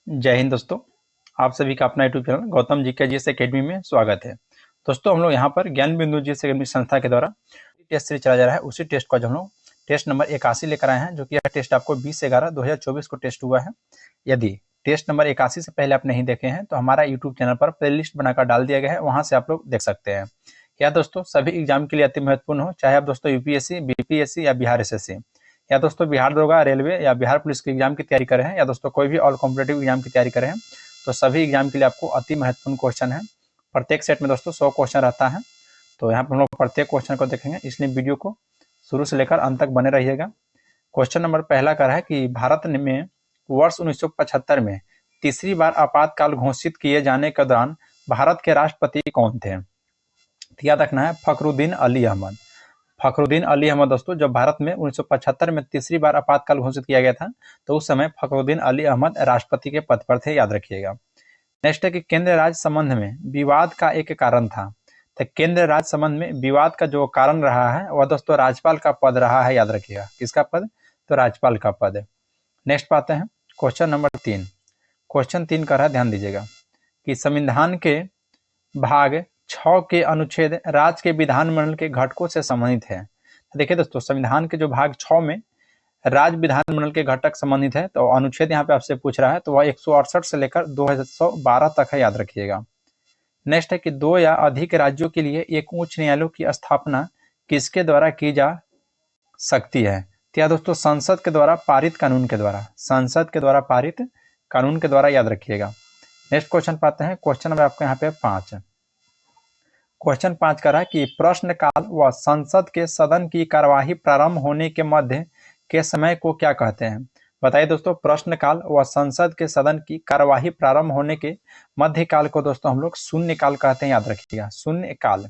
जय हिंद दोस्तों। आप सभी का अपना यूट्यूब चैनल गौतम जी के जीएस एकेडमी में स्वागत है। दोस्तों हम लोग यहाँ पर ज्ञान बिंदु जीएस एकेडमी संस्था के द्वारा टेस्ट सीरीज चला जा रहा है। उसी टेस्ट को आज हम लोग टेस्ट नंबर 81 लेकर आए हैं, जो कि यह टेस्ट आपको 20/11/2024 को टेस्ट हुआ है। यदि टेस्ट नंबर 81 से पहले आप नहीं देखे हैं तो हमारा यूट्यूब चैनल पर प्ले लिस्ट बनाकर डाल दिया गया है, वहाँ से आप लोग देख सकते हैं। यह दोस्तों सभी एग्जाम के लिए अति महत्वपूर्ण हो, चाहे आप दोस्तों यूपीएससी, बीपीएससी या बिहार एसएससी, या दोस्तों बिहार दरोगा, रेलवे या बिहार पुलिस के एग्जाम की तैयारी कर रहे हैं, या दोस्तों कोई भी ऑल कॉम्पिटेटिव एग्जाम की तैयारी कर रहे हैं, तो सभी एग्जाम के लिए आपको अति महत्वपूर्ण क्वेश्चन है। प्रत्येक सेट में दोस्तों 100 क्वेश्चन रहता है, तो यहाँ पर हम लोग प्रत्येक क्वेश्चन को देखेंगे, इसलिए वीडियो को शुरू से लेकर अंत तक बने रहिएगा। क्वेश्चन नंबर पहला का है कि भारत में वर्ष 1975 में तीसरी बार आपातकाल घोषित किए जाने के दौरान भारत के राष्ट्रपति कौन थे? याद रखना है फखरुद्दीन अली अहमद। फखरुद्दीन अली अहमद दोस्तों, जब भारत में 1975 में तीसरी बार आपातकाल घोषित किया गया था, तो उस समय फखरुद्दीन अली अहमद राष्ट्रपति के पद पर थे, याद रखिएगा। नेक्स्ट है कि केंद्र राज्य संबंध में विवाद का एक कारण था। तो केंद्र राज्य संबंध में विवाद का जो कारण रहा है वह दोस्तों राज्यपाल का पद रहा है, याद रखिएगा। किसका पद? तो राज्यपाल का पद। नेक्स्ट पाते हैं क्वेश्चन नंबर 3। क्वेश्चन 3 का है, ध्यान दीजिएगा कि संविधान के भाग 6 के अनुच्छेद राज्य के विधानमंडल के घटकों से संबंधित है। तो देखिए दोस्तों, संविधान के जो भाग 6 में राज्य विधानमंडल के घटक संबंधित है, तो अनुच्छेद यहाँ पे आपसे पूछ रहा है, तो वह 168 से लेकर 212 तक है, याद रखिएगा। नेक्स्ट है कि 2 या अधिक राज्यों के लिए एक उच्च न्यायालय की स्थापना किसके द्वारा की जा सकती है? तो यह दोस्तों संसद के द्वारा पारित कानून के द्वारा, संसद के द्वारा पारित कानून के द्वारा, याद रखिएगा। नेक्स्ट क्वेश्चन पाते हैं, क्वेश्चन नंबर आपको यहाँ पे 5 है। क्वेश्चन 5 का रहा कि प्रश्नकाल व संसद के सदन की कार्यवाही प्रारंभ होने के मध्य के समय को क्या कहते हैं? बताइए दोस्तों, प्रश्नकाल व संसद के सदन की कार्यवाही प्रारंभ होने के मध्य काल को दोस्तों हम लोग शून्यकाल कहते हैं, याद रखिएगा, शून्यकाल।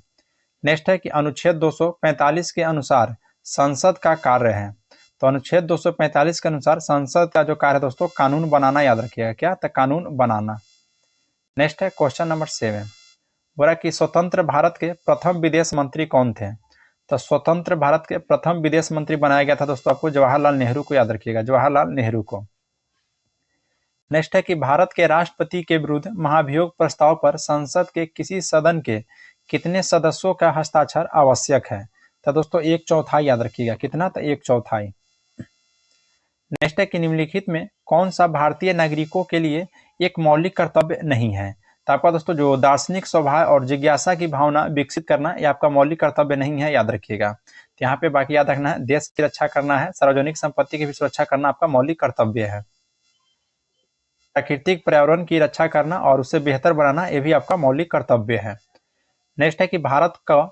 नेक्स्ट है कि अनुच्छेद 245 के अनुसार संसद का कार्य है। तो अनुच्छेद 245 के अनुसार संसद का जो कार्य है दोस्तों, कानून बनाना, याद रखिएगा। क्या? तो कानून बनाना। नेक्स्ट है क्वेश्चन नंबर 7। बोला कि स्वतंत्र भारत के प्रथम विदेश मंत्री कौन थे? तो स्वतंत्र भारत के प्रथम विदेश मंत्री बनाया गया था दोस्तों आपको जवाहरलाल नेहरू को, याद रखिएगा, जवाहरलाल नेहरू को। नेक्स्ट है कि भारत के राष्ट्रपति के विरुद्ध महाभियोग प्रस्ताव पर संसद के किसी सदन के कितने सदस्यों का हस्ताक्षर आवश्यक है? तो दोस्तों 1/4, याद रखिएगा। कितना? तो 1/4। नेक्स्ट है कि निम्नलिखित में कौन सा भारतीय नागरिकों के लिए एक मौलिक कर्तव्य नहीं है? तो आपका दोस्तों जो दार्शनिक स्वभाव और जिज्ञासा की भावना विकसित करना, ये आपका मौलिक कर्तव्य नहीं है, याद रखिएगा। तो यहाँ पे बाकी याद रखना है, देश की रक्षा करना है, सार्वजनिक संपत्ति की भी सुरक्षा करना आपका मौलिक कर्तव्य है। प्राकृतिक पर्यावरण की रक्षा करना और उसे बेहतर बनाना, ये भी आपका मौलिक कर्तव्य है। नेक्स्ट है कि भारत का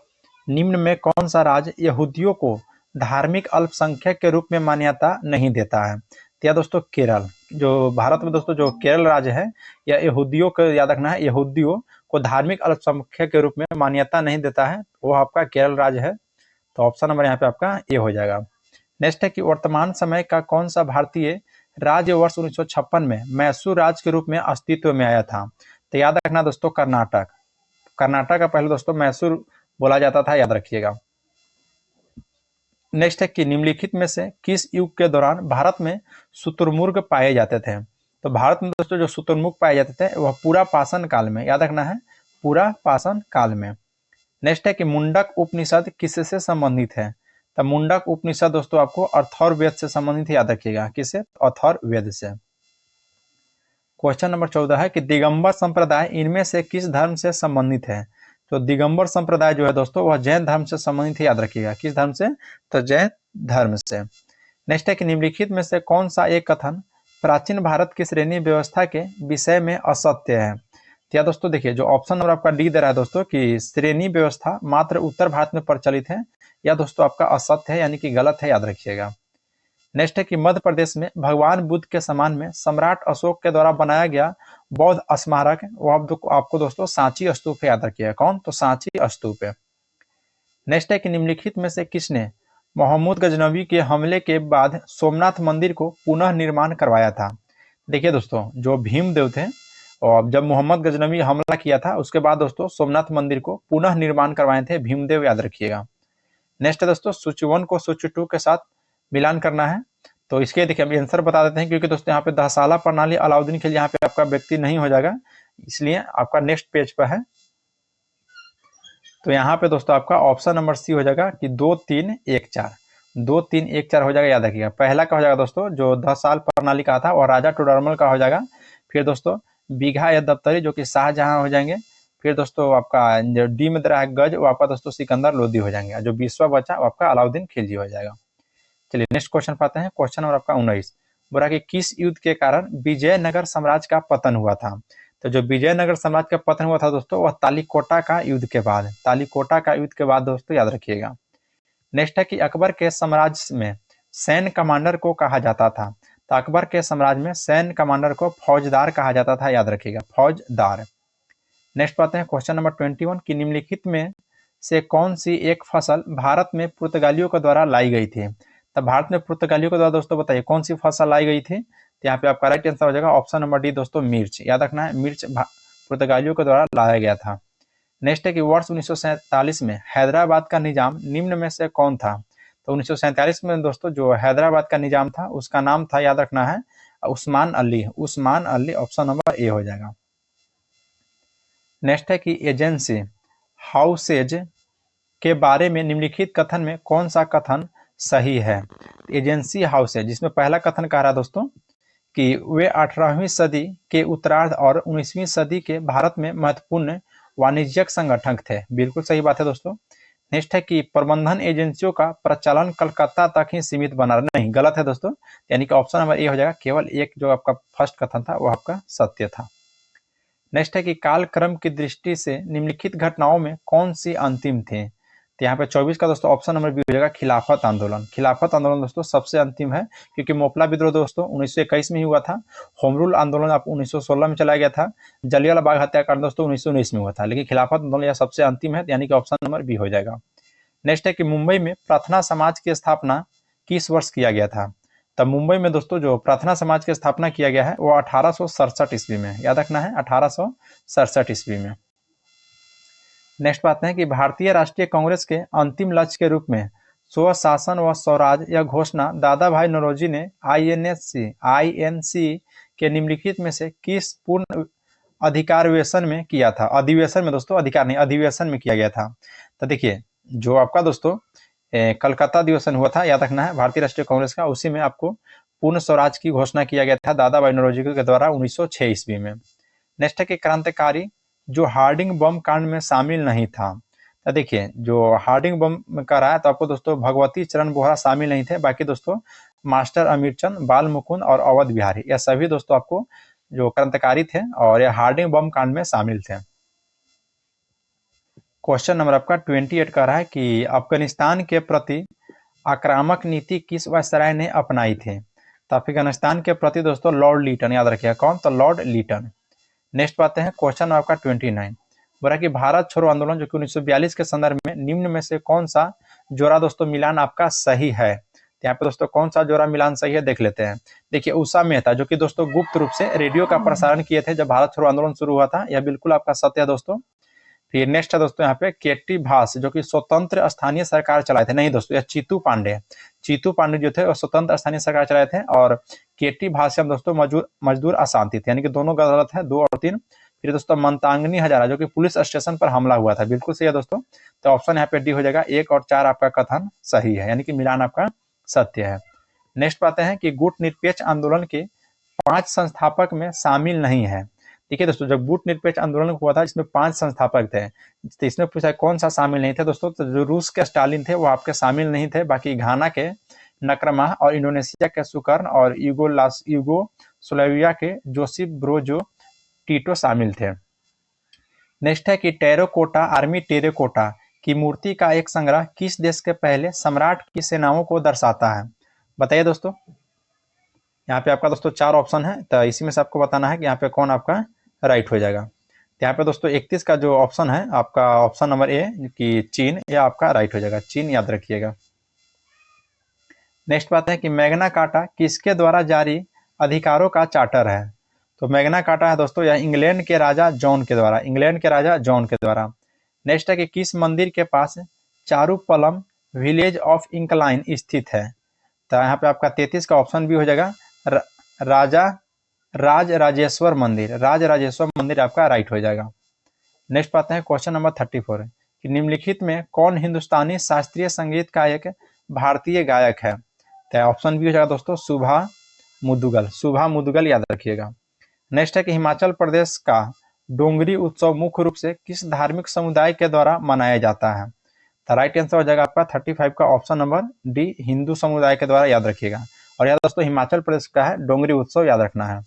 निम्न में कौन सा राज्य यहूदियों को धार्मिक अल्पसंख्यक के रूप में मान्यता नहीं देता है? तो दोस्तों केरल, जो भारत में दोस्तों जो केरल राज्य है, या यहूदियों को, याद रखना है, यहूदियों को धार्मिक अल्पसंख्यक के रूप में मान्यता नहीं देता है, वो आपका केरल राज्य है। तो ऑप्शन नंबर यहाँ पे आपका ए हो जाएगा। नेक्स्ट है कि वर्तमान समय का कौन सा भारतीय राज्य वर्ष 1956 में मैसूर राज्य के रूप में अस्तित्व में आया था? तो याद रखना दोस्तों कर्नाटक। कर्नाटक का पहले दोस्तों मैसूर बोला जाता था, याद रखिएगा। नेक्स्ट है कि निम्नलिखित में से किस युग के दौरान भारत में शुतुरमुर्ग पाए जाते थे? तो भारत में दोस्तों जो शुतुरमुर्ग पाए जाते थे वह पूरा पाषाण काल में, याद रखना है, पूरा पाषाण काल में। नेक्स्ट है कि मुंडक उपनिषद किससे संबंधित है? तो मुंडक उपनिषद दोस्तों आपको अथर्ववेद से संबंधित है, याद रखिएगा। किससे? अथर्ववेद से। क्वेश्चन नंबर 14 है कि दिगंबर संप्रदाय इनमें से किस धर्म से संबंधित है? तो दिगंबर संप्रदाय जो है दोस्तों वह जैन धर्म से संबंधित है, याद रखिएगा। किस धर्म से? तो जैन धर्म से। नेक्स्ट है कि निम्नलिखित में से कौन सा एक कथन प्राचीन भारत की श्रेणी व्यवस्था के विषय में असत्य है? तो दोस्तों देखिए, जो ऑप्शन नंबर आपका डी दे रहा है दोस्तों कि श्रेणी व्यवस्था मात्र उत्तर भारत में प्रचलित है, या दोस्तों आपका असत्य है, यानी कि गलत है, याद रखिएगा। नेक्स्ट है कि मध्य प्रदेश में भगवान बुद्ध के समान में सम्राट अशोक के द्वारा बनाया गया बौद्ध स्मारक, वो आपको दोस्तों सांची स्तूप है, याद रखिएगा। कौन? तो सांची स्तूप है। नेक्स्ट है कि निम्नलिखित में से किसने मोहम्मद गजनवी के हमले के बाद सोमनाथ मंदिर को पुनः निर्माण करवाया था? देखिए दोस्तों, जो भीमदेव थे, और जब मोहम्मद गजनवी हमला किया था उसके बाद दोस्तों सोमनाथ मंदिर को पुनः निर्माण करवाए थे भीमदेव, याद रखिएगा। नेक्स्ट है दोस्तों सूची 1 को सूची 2 के साथ मिलान करना है। तो इसके देखिए हम आंसर बता देते हैं, क्योंकि दोस्तों यहाँ पे दहसाला प्रणाली अलाउद्दीन खिलजी यहाँ पे आपका व्यक्ति नहीं हो जाएगा, इसलिए आपका नेक्स्ट पेज पर है। तो यहाँ पे दोस्तों आपका ऑप्शन नंबर सी हो जाएगा कि 2 3 1 4, 2 3 1 4 हो जाएगा। याद रखिएगा पहला का हो जाएगा दोस्तों जो 10 साल प्रणाली का था और राजा टोडरमल का हो जाएगा। फिर दोस्तों बीघा या दफ्तरी जो कि शाहजहां हो जाएंगे। फिर दोस्तों आपका जो डी में दे रहा है गज वो आपका दोस्तों सिकंदर लोदी हो जाएंगे। जो 20वां बचा वो आपका अलाउद्दीन खिलजी हो जाएगा। चलिए नेक्स्ट क्वेश्चन पाते हैं। क्वेश्चन नंबर आपका 19 बोला कि किस युद्ध के कारण विजयनगर साम्राज्य का पतन हुआ था। तो जो विजयनगर साम्राज्य का पतन हुआ था दोस्तों वह तालीकोटा का युद्ध के बाद, तालीकोटा का युद्ध के बाद दोस्तों याद रखिएगा। नेक्स्ट है कि अकबर के साम्राज्य में सैन्य कमांडर को कहा जाता था। तो अकबर के साम्राज्य में सैन्य कमांडर को फौजदार कहा जाता था। याद रखिएगा फौजदार। नेक्स्ट पाते हैं क्वेश्चन नंबर 21 कि निम्नलिखित में से कौन सी एक फसल भारत में पुर्तगालियों के द्वारा लाई गई थी। तब भारत में पुर्तगालियों के द्वारा दोस्तों बताइए कौन सी फसल लाई गई थी। तो यहाँ पे आपका राइट आंसर हो जाएगा ऑप्शन नंबर डी दोस्तों मिर्च। याद रखना है मिर्च पुर्तगालियों के द्वारा लाया गया था। नेक्स्ट है कि वर्ष 1947 में हैदराबाद का निजाम निम्न में से कौन था। तो 1947 में दोस्तों जो हैदराबाद का निजाम था उसका नाम था, याद रखना है, Usman Ali. Usman Ali option number A हो जाएगा। नेक्स्ट है कि एजेंसी हाउसेज के बारे में निम्नलिखित कथन में कौन सा कथन सही है। एजेंसी हाउसेज जिसमें पहला कथन कह रहा है दोस्तों कि वे 18वीं सदी के उत्तरार्ध और 19वीं सदी के भारत में महत्वपूर्ण वाणिज्यिक संगठक थे। बिल्कुल सही बात है दोस्तों। नेक्स्ट है कि प्रबंधन एजेंसियों का प्रचलन कलकत्ता तक ही सीमित बना, नहीं गलत है दोस्तों, यानी कि ऑप्शन नंबर ए हो जाएगा। केवल एक जो आपका फर्स्ट कथन था वो आपका सत्य था। नेक्स्ट है कि कालक्रम की दृष्टि से निम्नलिखित घटनाओं में कौन सी अंतिम थी। तो यहाँ पे 24 का दोस्तों ऑप्शन नंबर बी हो जाएगा खिलाफत आंदोलन। खिलाफत आंदोलन दोस्तों सबसे अंतिम है, क्योंकि मोपला विद्रोह दोस्तों 1921 में ही हुआ था। होम रूल आंदोलन आप 1916 में चलाया गया था। जलियांवाला बाग हत्याकांड दोस्तों 1919 में हुआ था। लेकिन खिलाफत आंदोलन यह सबसे अंतिम है, यानी कि ऑप्शन नंबर बी हो जाएगा। नेक्स्ट है कि मुंबई में प्रार्थना समाज की स्थापना किस वर्ष किया गया था। तब मुंबई में दोस्तों जो प्रार्थना समाज की स्थापना किया गया है वो 1867 ईस्वी में। याद रखना है 1867 ईस्वी में। नेक्स्ट बात है कि भारतीय राष्ट्रीय कांग्रेस के अंतिम लक्ष्य के रूप में स्वशासन व स्वराज यह घोषणा दादा भाई नौरोजी ने आईएनसी के निम्नलिखित में से किस पूर्ण अधिकारवेशन में किया था। अधिवेशन में दोस्तों, अधिकार नहीं, अधिवेशन में किया गया था। तो देखिए जो आपका दोस्तों कलकत्ता अधिवेशन हुआ था, याद रखना है भारतीय राष्ट्रीय कांग्रेस का, उसी में आपको पूर्ण स्वराज की घोषणा किया गया था दादा भाई नौरोजी के द्वारा 1906 ईस्वी में। नेक्स्ट है कि क्रांतिकारी जो हार्डिंग बम कांड में शामिल नहीं था। तो देखिए जो हार्डिंग बम का रहा है तो आपको दोस्तों भगवती चरण बोहरा शामिल नहीं थे। बाकी दोस्तों मास्टर अमीरचंद, बाल मुकुंद और अवध बिहारी यह सभी दोस्तों आपको जो क्रांतिकारी थे और यह हार्डिंग बम कांड में शामिल थे। क्वेश्चन नंबर आपका 28 का रहा है कि अफगानिस्तान के प्रति आक्रामक नीति किस वायसराय ने अपनाई थी। तो अफगानिस्तान के प्रति दोस्तों लॉर्ड लीटन। याद रखिएगा कौन, तो लॉर्ड लीटन। नेक्स्ट बातें हैं क्वेश्चन आपका 29 बोला कि भारत छोड़ो आंदोलन जो कि 1942 के संदर्भ में निम्न में से कौन सा जोड़ा दोस्तों मिलान आपका सही है। यहाँ पे दोस्तों कौन सा जोड़ा मिलान सही है देख लेते हैं। देखिए उषा मेहता जो कि दोस्तों गुप्त रूप से रेडियो का प्रसारण किए थे जब भारत छोड़ो आंदोलन शुरू हुआ था, यह बिल्कुल आपका सत्य है दोस्तों। फिर नेक्स्ट है दोस्तों यहाँ पे केटी भास जो कि स्वतंत्र स्थानीय सरकार चलाए थे। नहीं दोस्तों यह चीतू पांडे जो थे वो स्वतंत्र स्थानीय सरकार चलाए थे। और केटी भास हम दोस्तों मजदूर अशांति थे, यानी कि दोनों गलत है, 2 और 3। फिर दोस्तों मंतांगनी हजारा जो कि पुलिस स्टेशन पर हमला हुआ था, बिल्कुल सही है दोस्तों। तो ऑप्शन यहाँ पे डी हो जाएगा। 1 और 4 आपका कथन सही है, यानी कि मिलान आपका सत्य है। नेक्स्ट बातें हैं कि गुट निरपेक्ष आंदोलन के 5 संस्थापक में शामिल नहीं है। देखिए दोस्तों जब गुट निरपेक्ष आंदोलन हुआ था इसमें 5 संस्थापक थे, तो इसमें पूछा कौन सा शामिल नहीं थे दोस्तों। तो जो रूस के स्टालिन थे वो आपके शामिल नहीं थे। बाकी घाना के नक्रमाह और इंडोनेशिया के सुकर्न और यूगोस्लाविया के जोसेफ ब्रोजो टीटो शामिल थे। नेक्स्ट है कि टेराकोटा आर्मी टेराकोटा की मूर्ति का एक संग्रह किस देश के पहले सम्राट की सेनाओं को दर्शाता है। बताइए दोस्तों। यहाँ पे आपका दोस्तों 4 ऑप्शन है, तो इसी में से आपको बताना है कि यहाँ पे कौन आपका राइट हो जाएगा। तो यहाँ पे दोस्तों 31 का जो ऑप्शन है आपका ऑप्शन नंबर ए कि चीन, या आपका राइट हो जाएगा चीन, याद रखिएगा। नेक्स्ट बात है कि मैग्ना कार्टा किसके द्वारा जारी अधिकारों का चार्टर है। तो मैग्ना कार्टा है दोस्तों यह इंग्लैंड के राजा जॉन के द्वारा। नेक्स्ट है कि किस मंदिर के पास चारूपलम विलेज ऑफ इंक्लाइन स्थित है। तो यहाँ पे आपका 33 का ऑप्शन बी हो जाएगा राजा राजराजेश्वर मंदिर। राजराजेश्वर मंदिर आपका राइट हो जाएगा। नेक्स्ट पाते हैं क्वेश्चन नंबर 34 कि निम्नलिखित में कौन हिंदुस्तानी शास्त्रीय संगीत का एक भारतीय गायक है। तो ऑप्शन बी हो जाएगा दोस्तों शुभा मुदुगल। शुभा मुदुगल याद रखिएगा। नेक्स्ट है कि हिमाचल प्रदेश का डोंगरी उत्सव मुख्य रूप से किस धार्मिक समुदाय के द्वारा मनाया जाता है। तो राइट आंसर हो जाएगा आपका 35 का ऑप्शन नंबर डी, हिंदू समुदाय के द्वारा याद रखिएगा। और याद दोस्तों हिमाचल प्रदेश का है डोंगरी उत्सव, याद रखना है।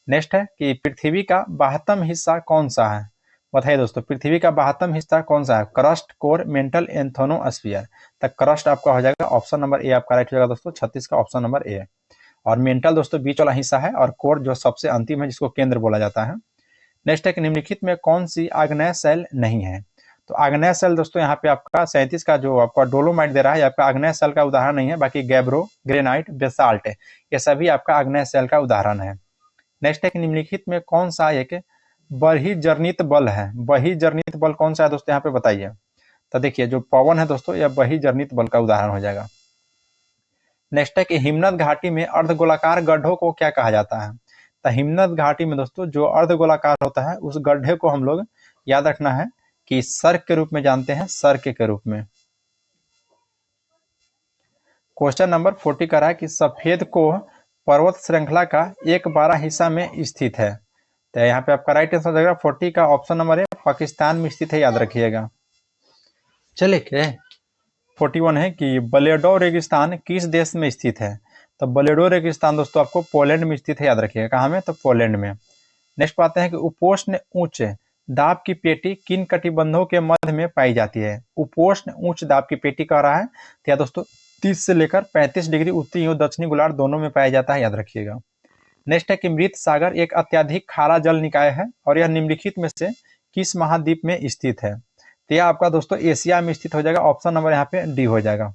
नेक्स्ट है कि पृथ्वी का 72वां हिस्सा कौन सा है। बताइए दोस्तों पृथ्वी का 72वां हिस्सा कौन सा है। Crust, core, mantle, asthenosphere. तो क्रस्ट आपका हो जाएगा ऑप्शन नंबर ए आपका राइट हो जाएगा दोस्तों 36 का ऑप्शन नंबर ए। और मेंटल दोस्तों बीच वाला हिस्सा है, और कोर जो सबसे अंतिम है जिसको केंद्र बोला जाता है। नेक्स्ट है कि निम्नलिखित में कौन सी आग्नेय शैल नहीं है। तो आग्नेय शैल दोस्तों यहाँ पे आपका 37 का जो आपका डोलोमाइट दे रहा है आपका आग्नेय शैल का उदाहरण नहीं है, बाकी गैब्रो, ग्रेनाइट, बेसाल्ट ये सभी आपका आग्नेय शैल का उदाहरण है। नेक्स्ट है कि निम्नलिखित में कौन सा एक बहिर्जनित बल है। बहिर्जनित बल कौन सा है दोस्तों यहाँ पे बताइए। तो देखिए जो पवन है दोस्तों यह बहिर्जनित बल का उदाहरण हो जाएगा। नेक्स्ट है कि हिमनद घाटी में अर्धगोलाकार गड्ढों को क्या कहा जाता है। तो हिमनद घाटी में दोस्तों जो अर्धगोलाकार होता है उस गड्ढे को हम लोग याद रखना है कि सर्क के रूप में जानते हैं, सर्क के रूप में। क्वेश्चन नंबर 40 का रहा है कि सफेद कोह पर्वत श्रृंखला का एक 12 हिस्सा में स्थित है। तो यहाँ पे आपका राइट आंसर हो जाएगा 40 का ऑप्शन नंबर है पाकिस्तान में स्थित है, याद रखिएगा। चलिए क्या 41 है कि बलेडो रेगिस्तान किस देश में स्थित है। तो बलेडो रेगिस्तान दोस्तों आपको पोलैंड में स्थित है, याद रखिएगा। कहाँ में, तो पोलैंड में। नेक्स्ट पाते हैं कि उपोष्ण उच्च दाब की पेटी किन कटिबंधों के मध्य में पाई जाती है। उपोष्ण उच्च दाब की पेटी कह रहा है तो दोस्तों 30 से लेकर 35 डिग्री उत्तरी और दक्षिणी गोलार्ध दोनों में पाया जाता है, याद रखिएगा। नेक्स्ट है कि मृत सागर एक अत्यधिक खारा जल निकाय है और यह निम्नलिखित में से किस महाद्वीप में स्थित है। तो यह आपका दोस्तों एशिया में स्थित हो जाएगा, ऑप्शन नंबर यहाँ पे डी हो जाएगा।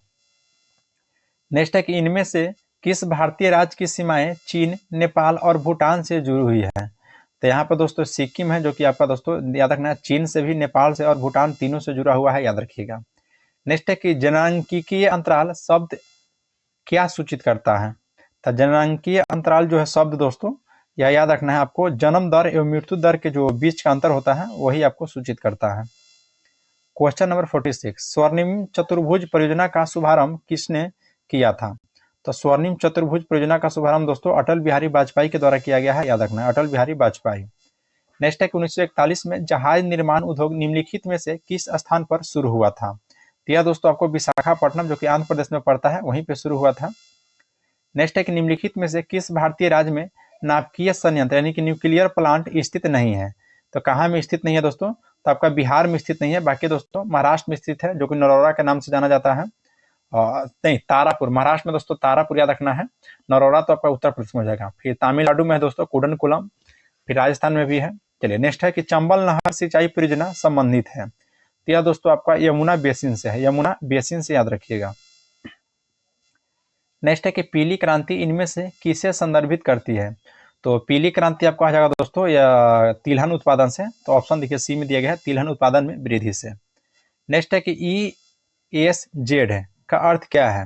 नेक्स्ट है कि इनमें से किस भारतीय राज्य की सीमाएं चीन, नेपाल और भूटान से जुड़ी हुई है। तो यहाँ पर दोस्तों सिक्किम है जो कि आपका दोस्तों याद रखना है चीन से भी, नेपाल से और भूटान तीनों से जुड़ा हुआ है, याद रखिएगा। नेक्स्ट है कि जननांकीय अंतराल शब्द क्या सूचित करता है। तो जननांकीय अंतराल जो है शब्द दोस्तों यह याद रखना है आपको, जन्म दर एवं मृत्यु दर के जो बीच का अंतर होता है वही आपको सूचित करता है। क्वेश्चन नंबर 46 स्वर्णिम चतुर्भुज परियोजना का शुभारंभ किसने किया था। तो स्वर्णिम चतुर्भुज परियोजना का शुभारंभ दोस्तों अटल बिहारी वाजपेयी के द्वारा किया गया है, याद रखना है अटल बिहारी वाजपेयी। नेक्स्ट है कि 1941 में जहाज निर्माण उद्योग निम्नलिखित में से किस स्थान पर शुरू हुआ था। तो यह दोस्तों आपको विशाखापट्टनम जो कि आंध्र प्रदेश में पड़ता है वहीं पे शुरू हुआ था। नेक्स्ट है कि निम्नलिखित में से किस भारतीय राज्य में नाभिकीय संयंत्र यानी कि न्यूक्लियर प्लांट स्थित नहीं है। तो कहाँ में स्थित नहीं है दोस्तों, तो आपका बिहार में स्थित नहीं है, बाकी दोस्तों महाराष्ट्र में स्थित है जो कि नरोरा के नाम से जाना जाता है। नहीं तारापुर, महाराष्ट्र में दोस्तों तारापुर याद रखना है। नरोरा तो आपका उत्तर प्रदेश में हो जाएगा। फिर तमिलनाडु में है दोस्तों कुडनकुलम, फिर राजस्थान में भी है। चलिए नेक्स्ट है कि चंबल नहर सिंचाई परियोजना संबंधित है। तो यह दोस्तों आपका यमुना बेसिन से है, यमुना बेसिन से याद रखिएगा। नेक्स्ट है कि पीली क्रांति इनमें से किसे संदर्भित करती है। तो पीली क्रांति आपको आ जाएगा दोस्तों या तिलहन उत्पादन से, तो ऑप्शन देखिए सी में दिया गया है तिलहन उत्पादन में वृद्धि से। नेक्स्ट है कि ESZ है का अर्थ क्या है।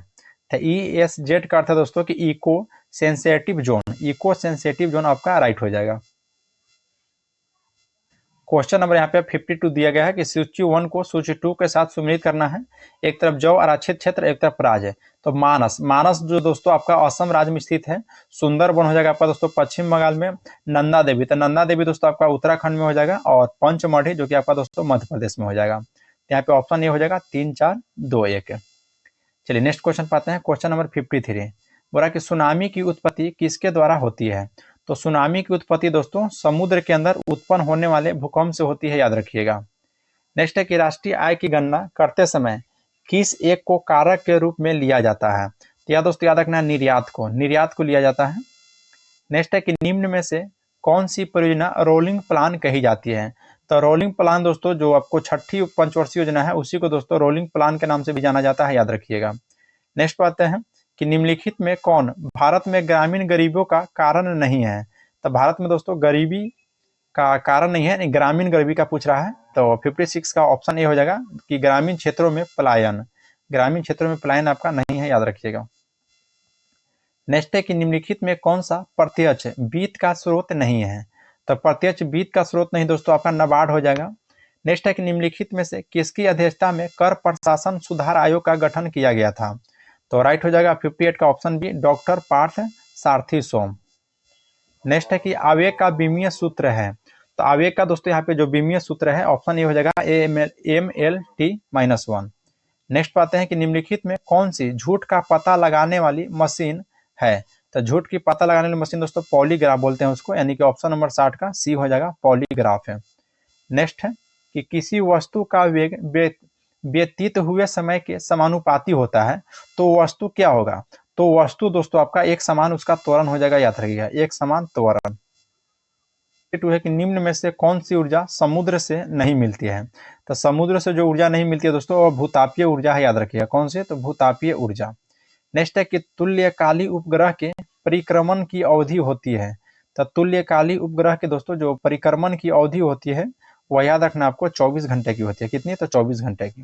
तो ESZ का अर्थ है दोस्तों कि eco sensitive zone, eco sensitive zone आपका राइट हो जाएगा। क्वेश्चन नंबर यहाँ पे 52 दिया गया है कि सूची 1 को सूची 2 के साथ सुमेलित करना है। एक तरफ जौ आरक्षित क्षेत्र, एक तरफ राज है। तो मानस, मानस जो दोस्तों आपका असम राज्य में स्थित है। सुंदरबन हो जाएगा आपका दोस्तों पश्चिम बंगाल में। नंदा देवी, तो नंदा देवी दोस्तों आपका उत्तराखंड में हो जाएगा, और पंचमढ़ी जो कि आपका दोस्तों मध्य प्रदेश में हो जाएगा। यहाँ पे ऑप्शन ये हो जाएगा 3, 4, 2, 1। चलिए नेक्स्ट क्वेश्चन पाते हैं। क्वेश्चन नंबर 53 बोला कि सुनामी की उत्पत्ति किसके द्वारा होती है। तो सुनामी की उत्पत्ति दोस्तों समुद्र के अंदर उत्पन्न होने वाले भूकंप से होती है, याद रखिएगा। नेक्स्ट है कि राष्ट्रीय आय की गणना करते समय किस एक को कारक के रूप में लिया जाता है। तो यह दोस्तों याद रखना निर्यात को, निर्यात को लिया जाता है। नेक्स्ट है कि निम्न में से कौन सी परियोजना रोलिंग प्लान कही जाती है। तो रोलिंग प्लान दोस्तों जो आपको छठी पंचवर्षीय योजना है उसी को दोस्तों रोलिंग प्लान के नाम से भी जाना जाता है, याद रखिएगा। नेक्स्ट बात है कि निम्नलिखित में कौन भारत में ग्रामीण गरीबों का कारण नहीं है। तो भारत में दोस्तों गरीबी का कारण नहीं है, ग्रामीण गरीबी का पूछ रहा है। तो 56 का ऑप्शन ए हो जाएगा कि ग्रामीण क्षेत्रों में पलायन, ग्रामीण क्षेत्रों में पलायन आपका नहीं है, याद रखिएगा। नेक्स्ट है कि निम्नलिखित में कौन सा प्रत्यक्ष वित्त का स्रोत नहीं है। तो प्रत्यक्ष वित्त का स्रोत नहीं दोस्तों आपका नाबार्ड हो जाएगा। नेक्स्ट है कि निम्नलिखित में से किसकी अध्यक्षता में कर प्रशासन सुधार आयोग का गठन किया गया था। तो राइट हो जाएगा 58 का ऑप्शन बी, डॉक्टर पार्थ सारथी सोम। नेक्स्ट है कि आवेग का विमीय सूत्र है। तो आवेग का दोस्तों यहाँ पे जो विमीय सूत्र है ऑप्शन ए हो जाएगा MLT-1। नेक्स्ट पाते हैं कि निम्नलिखित में कौन सी झूठ का पता लगाने वाली मशीन है। तो झूठ की पता लगाने वाली मशीन दोस्तों पॉलीग्राफ बोलते हैं उसको, यानी कि ऑप्शन नंबर 60 का सी हो जाएगा, पॉलीग्राफ है। नेक्स्ट है कि किसी वस्तु का वेग व्यतीत हुए समय के समानुपाती होता है, तो वस्तु क्या होगा। तो वस्तु दोस्तों आपका एक समान उसका त्वरण हो जाएगा, याद रखिएगा, एक समान त्वरण। टू है कि निम्न में से कौन सी ऊर्जा समुद्र से नहीं मिलती है। तो समुद्र से जो ऊर्जा नहीं मिलती है दोस्तों वो भूतापीय ऊर्जा है, याद रखिएगा, कौन सी, तो भूतापीय ऊर्जा। नेक्स्ट है कि तुल्यकाली उपग्रह के परिक्रमण की अवधि होती है। तो तुल्यकाली उपग्रह के दोस्तों जो परिक्रमण की अवधि होती है वह याद रखना आपको 24 घंटे की होती है। कितनी, तो 24 घंटे की।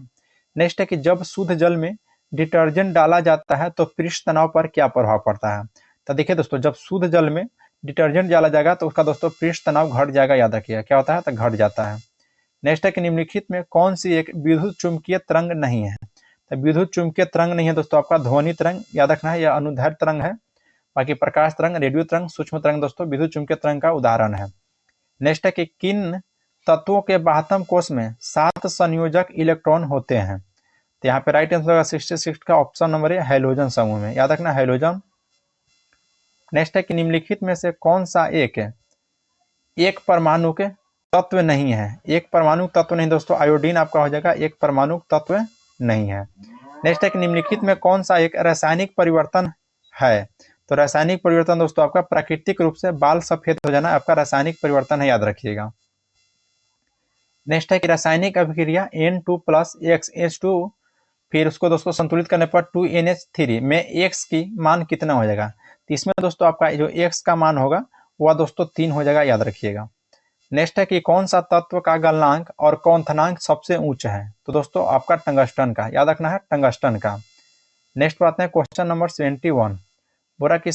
नेक्स्ट है कि जब शुद्ध जल में डिटर्जेंट डाला जाता है तो पृष्ठ तनाव पर क्या प्रभाव पड़ता है। तो देखिए दोस्तों जब शुद्ध जल में डिटर्जेंट डाला जाएगा तो उसका दोस्तों पृष्ठ तनाव घट जाएगा, याद रखिएगा, क्या होता है, तो घट जाता है। नेक्स्ट है कि निम्नलिखित में कौन सी एक विद्युत चुंबकीय तरंग नहीं है। तो विद्युत चुंबकीय तरंग नहीं है दोस्तों आपका ध्वनि तरंग, याद रखना है, यह अनुदैर्ध्य तरंग है। बाकी प्रकाश तरंग, रेडियो तरंग, सूक्ष्म तरंग दोस्तों विद्युत चुंबकीय तरंग का उदाहरण है। नेक्स्ट है कि किन तत्वों के बाह्यतम कोश में 7 संयोजक इलेक्ट्रॉन होते हैं। तो यहाँ पे राइट आंसर होगा 66 का ऑप्शन नंबर है, हैलोजन समूह में, याद रखना हैलोजन। नेक्स्ट है कि निम्नलिखित में से कौन सा एक परमाणु के तत्व नहीं है। एक परमाणु तत्व नहीं दोस्तों, आयोडीन आपका हो जाएगा, एक परमाणु तत्व नहीं है। नेक्स्ट है कि निम्नलिखित में कौन सा एक रासायनिक परिवर्तन है। तो रासायनिक परिवर्तन दोस्तों आपका प्राकृतिक रूप से बाल सफेद हो जाना आपका रासायनिक परिवर्तन है, याद रखिएगा। नेक्स्ट है कि रासायनिक अभिक्रिया N2+X फिर उसको दोस्तों संतुलित करने पर 2NH3 में X की मान कितना हो जाएगा। तो इसमें दोस्तों आपका जो X का मान होगा वह दोस्तों 3 हो जाएगा, याद रखिएगा। नेक्स्ट है कि कौन सा तत्व का गलनांक और क्वथनांक सबसे उच्च है। तो दोस्तों आपका टंगस्टन का, याद रखना है, टंगस्टन का। नेक्स्ट बात है क्वेश्चन नंबर 71, बोला कि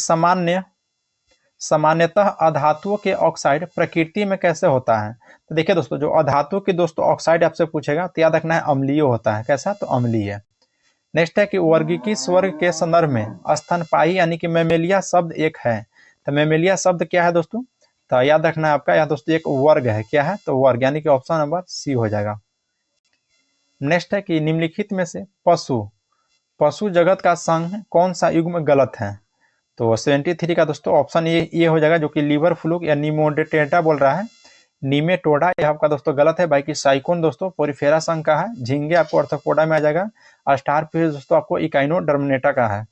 सामान्यतः अधातुओं के ऑक्साइड प्रकृति में कैसे होता है। तो देखिए दोस्तों जो अधातु की दोस्तों ऑक्साइड आपसे पूछेगा तो याद रखना है अम्लीय होता है, कैसा, तो अम्लीय। नेक्स्ट है कि वर्गीकी स्वर्ग के संदर्भ में स्तनपायी यानी कि मेमेलिया शब्द एक है। तो मेमेलिया शब्द क्या है दोस्तों, तो याद रखना है आपका, यहाँ दोस्तों एक वर्ग है, क्या है, तो वर्ग, यानी कि ऑप्शन नंबर सी हो जाएगा। नेक्स्ट है कि निम्नलिखित में से पशु जगत का संघ कौन सा युग्म गलत है। तो 73 का दोस्तों ऑप्शन ये हो जाएगा, जो कि लीवर फ्लूक या निमोडेटेटा बोल रहा है, नीमेटोडा, यह आपका दोस्तों गलत है। बाकी साइकोन दोस्तों पोरिफेरा संघ का है, झींगे आपको अर्थोपोडा में आ जाएगा, और स्टार फिश दोस्तों आपको इकाइनोडर्मिनेटा का है।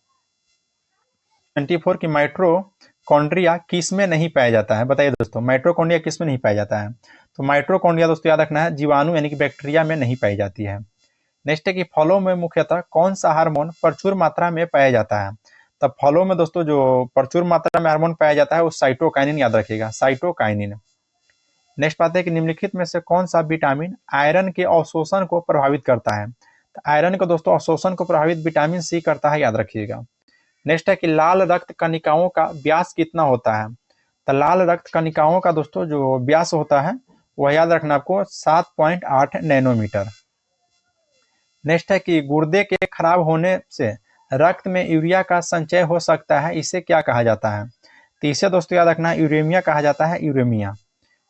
24 की माइट्रोकॉन्ड्रिया किस में नहीं पाया जाता है, बताइए दोस्तों, माइट्रोकॉन्ड्रिया किस में नहीं पाया जाता है। तो माइट्रोकॉन्ड्रिया दोस्तों याद रखना है जीवाणु यानी कि बैक्टीरिया में नहीं पाई जाती है। नेक्स्ट है कि फलों में मुख्यतः कौन सा हार्मोन प्रचुर मात्रा में पाया जाता है। तब फलों में दोस्तों जो प्रचुर मात्रा में हार्मोन पाया जाता है वो साइटोकाइनिन, याद रखिएगा, साइटोकाइनिन। नेक्स्ट बात है कि निम्नलिखित में से कौन सा विटामिन आयरन के अवशोषण को प्रभावित करता है। तो आयरन को दोस्तों अवशोषण को प्रभावित विटामिन सी करता है, याद रखिएगा। नेक्स्ट है कि लाल रक्त कणिकाओं का व्यास कितना होता है। तो लाल रक्त कणिकाओं का दोस्तों जो व्यास होता है वह याद रखना आपको 7.8 नैनोमीटर। नेक्स्ट है कि गुर्दे के खराब होने से रक्त में यूरिया का संचय हो सकता है, इसे क्या कहा जाता है। तो इसे दोस्तों याद रखना यूरेमिया कहा जाता है, यूरेमिया।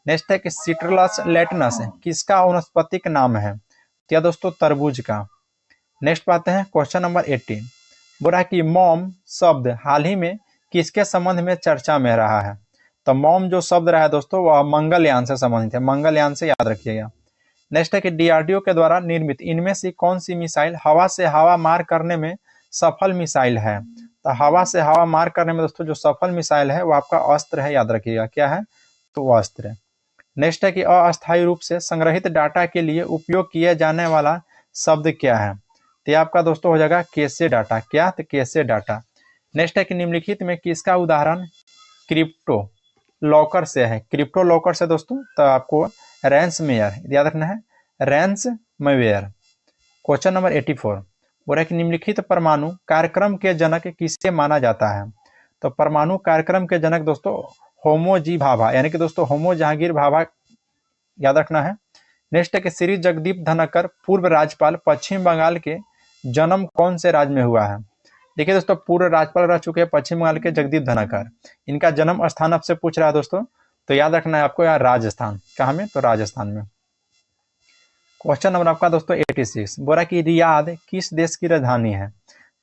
नेक्स्ट है कि सिट्रलस लैटिनस किसका वनस्पतिक नाम है। तो यह दोस्तों तरबूज का। नेक्स्ट बात है क्वेश्चन नंबर 18, बोला कि मॉम शब्द हाल ही में किसके संबंध में चर्चा में रहा है। तो मॉम जो शब्द रहा है दोस्तों वह मंगलयान से संबंधित है, मंगलयान से, याद रखिएगा। नेक्स्ट है कि डीआरडीओ के द्वारा निर्मित इनमें से कौन सी मिसाइल हवा से हवा मार करने में सफल मिसाइल है। तो हवा से हवा मार करने में दोस्तों जो सफल मिसाइल है वो आपका अस्त्र है, याद रखिएगा, क्या है, तो वो अस्त्र है। नेक्स्ट है कि अस्थायी रूप से संग्रहित डाटा के लिए उपयोग किया जाने वाला शब्द क्या है। तो आपका दोस्तों हो जाएगा कैशे डाटा, क्या, तो कैशे डाटा। नेक्स्ट है कि निम्नलिखित में किसका उदाहरण क्रिप्टो लॉकर से है। क्रिप्टो लॉकर से दोस्तों तो आपको रैंसमवेयर याद रखना है, रैंसमवेयर। क्वेश्चन नंबर 84, बोला कि निम्नलिखित परमाणु कार्यक्रम के जनक किसे माना जाता है। तो परमाणु कार्यक्रम के जनक दोस्तों होमोजी भाभा, यानी कि दोस्तों होमो जहांगीर भाभा याद रखना है। नेक्स्ट है कि श्री जगदीप धनखड़ पूर्व राज्यपाल पश्चिम बंगाल के जन्म कौन से राज्य में हुआ है। देखिए दोस्तों, पूर्व राज्यपाल रह चुके हैं पश्चिम बंगाल के जगदीप धनखड़। इनका जन्म स्थान आपसे पूछ रहा है दोस्तों, तो याद रखना है आपको यार राजस्थान। कहाँ में? तो राजस्थान में। क्वेश्चन नंबर आपका दोस्तों 86 बोल रहा है कि रियाद किस देश की राजधानी है।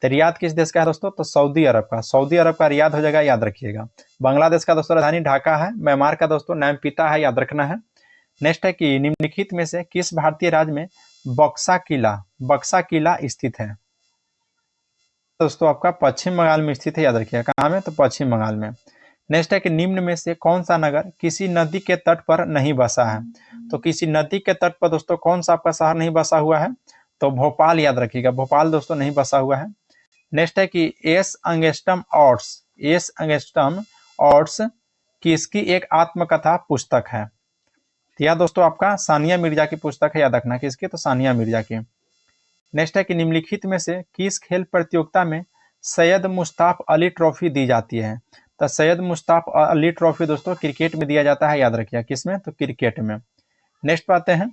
तो रियाद किस देश का है दोस्तों? तो सऊदी अरब का। सऊदी अरब का रियाद हो जाएगा, याद रखिएगा। बांग्लादेश का दोस्तों राजधानी ढाका है। म्यांमार का दोस्तों नैमपिता है, याद रखना है। नेक्स्ट है कि निम्नलिखित में से किस भारतीय राज्य में बक्सा किला स्थित है। दोस्तों आपका पश्चिम बंगाल में स्थित है, याद रखिएगा। कहाँ में? तो पश्चिम बंगाल में। नेक्स्ट है कि निम्न में से कौन सा नगर किसी नदी के तट पर नहीं बसा है। तो किसी नदी के तट पर दोस्तों कौन सा आपका शहर नहीं बसा हुआ है? तो भोपाल, याद रखिएगा। भोपाल दोस्तों नहीं बसा हुआ है। नेक्स्ट है कि एस अंगस्टम ऑट्स किसकी एक आत्मकथा पुस्तक है। तो यह दोस्तों आपका सानिया मिर्जा की पुस्तक है, याद रखना किसकी? तो सानिया मिर्जा की। नेक्स्ट है कि निम्नलिखित में से किस खेल प्रतियोगिता में सैयद मुश्ताक अली ट्रॉफी दी जाती है। तो सैयद मुश्ताक अली ट्रॉफी दोस्तों क्रिकेट में दिया जाता है, याद रखिए। किसमें? तो क्रिकेट में। नेक्स्ट पाते हैं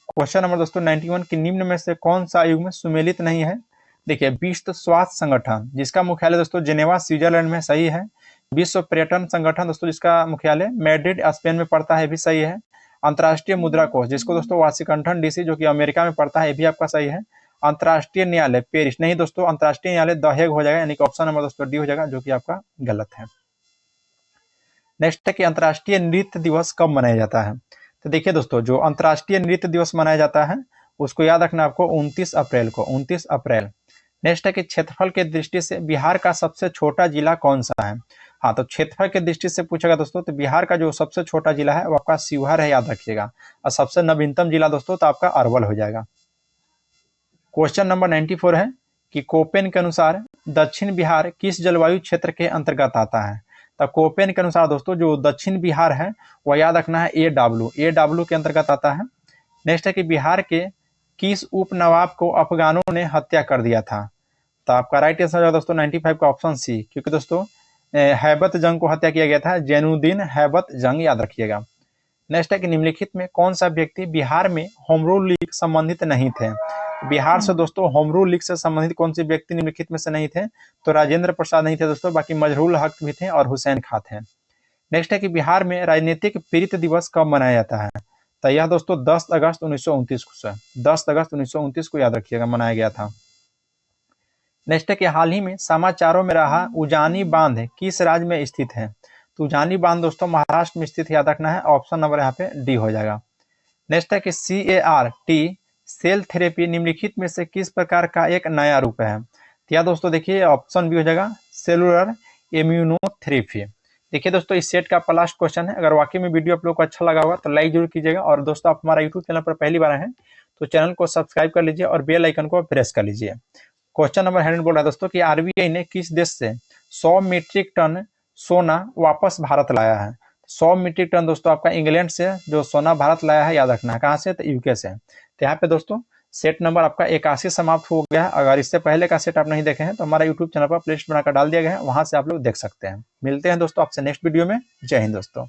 क्वेश्चन नंबर दोस्तों 91 कि निम्न में से कौन सा आयोग में सुमेलित नहीं है। देखिए, विश्व स्वास्थ्य संगठन जिसका मुख्यालय दोस्तों जेनेवा स्विट्जरलैंड में, सही है। विश्व पर्यटन संगठन दोस्तों जिसका मुख्यालय मैड्रिड स्पेन में पड़ता है, भी सही है। अंतर्राष्ट्रीय मुद्रा कोष जिसको दोस्तों वाशिंगटन डीसी जो कि अमेरिका में पड़ता है, ये भी आपका सही है। अंतर्राष्ट्रीय न्यायालय पेरिस, नहीं दोस्तों, अंतर्राष्ट्रीय न्यायालय द हेग हो जाएगा, यानी कि ऑप्शन नंबर दोस्तों डी हो जाएगा, जो कि आपका गलत है। नेक्स्ट है कि अंतर्राष्ट्रीय नृत्य दिवस कब मनाया जाता है। तो देखिए दोस्तों, जो अंतर्राष्ट्रीय नृत्य दिवस मनाया जाता है उसको याद रखना आपको 29 अप्रैल को, 29 अप्रैल। नेक्स्ट है कि क्षेत्रफल के दृष्टि से बिहार का सबसे छोटा जिला कौन सा है। हाँ, तो क्षेत्रफल के दृष्टि से पूछेगा दोस्तों, तो बिहार का जो सबसे छोटा जिला है वो आपका शिवहर है, याद रखिएगा। और सबसे नवीनतम जिला दोस्तों तो आपका अरवल हो जाएगा। क्वेश्चन नंबर 94 है कि कोपेन के अनुसार दक्षिण बिहार किस जलवायु क्षेत्र के अंतर्गत आता है। तो कोपेन के अनुसार दोस्तों जो दक्षिण बिहार है वह याद रखना है AW के अंतर्गत आता है। नेक्स्ट है कि बिहार के किस उप नवाब को अफगानों ने हत्या कर दिया था। तो आपका राइट आंसर है दोस्तों 95 का ऑप्शन सी, क्योंकि दोस्तों हैबत जंग को हत्या किया गया था, जैनुद्दीन हैबत जंग, याद रखिएगा। नेक्स्ट है कि निम्नलिखित में कौन सा व्यक्ति बिहार में होम रूल लीग संबंधित नहीं थे। बिहार से दोस्तों होम रूल लीग से संबंधित कौन से व्यक्ति निम्नलिखित में से नहीं थे। तो राजेंद्र प्रसाद नहीं थे दोस्तों, बाकी मजहरूल हक भी थे और हुसैन खां थे। नेक्स्ट है कि बिहार में राजनीतिक पीड़ित दिवस कब मनाया जाता है। तो यह दोस्तों 10 अगस्त 1929 को, 10 अगस्त 1929 को याद रखिएगा मनाया गया था। नेक्स्ट है कि हाल ही में समाचारों में रहा उजानी बांध किस राज्य में स्थित है। तो उजानी बांध दोस्तों महाराष्ट्र में स्थित, याद रखना है। ऑप्शन नंबर यहाँ पे डी हो जाएगा। नेक्स्ट है कि CAR-T सेल थेरेपी निम्नलिखित में से किस प्रकार का एक नया रूप है। तो यह दोस्तों देखिए ऑप्शन बी हो जाएगा सेलुलर इम्यूनोथेरेपी। देखिए दोस्तों, इस सेट का आपका लास्ट क्वेश्चन है। अगर वाकई में वीडियो आप लोग को अच्छा लगा होगा तो लाइक जरूर कीजिएगा, और दोस्तों आप हमारा यूट्यूब चैनल पर पहली बार हैं तो चैनल को सब्सक्राइब कर लीजिए और बेल आइकन को प्रेस कर लीजिए। क्वेश्चन नंबर 100 बोल रहा है दोस्तों कि RBI ने किस देश से 100 मीट्रिक टन सोना वापस भारत लाया है। 100 मीट्रिक टन दोस्तों आपका इंग्लैंड से जो सोना भारत लाया है, याद रखना है। कहाँ से? तो UK से। तो यहाँ पे दोस्तों सेट नंबर आपका 81 समाप्त हो गया है। अगर इससे पहले का सेट आप नहीं देखे हैं तो हमारा यूट्यूब चैनल पर प्लेलिस्ट बनाकर डाल दिया गया है, वहां से आप लोग देख सकते हैं। मिलते हैं दोस्तों आपसे नेक्स्ट वीडियो में। जय हिंद दोस्तों।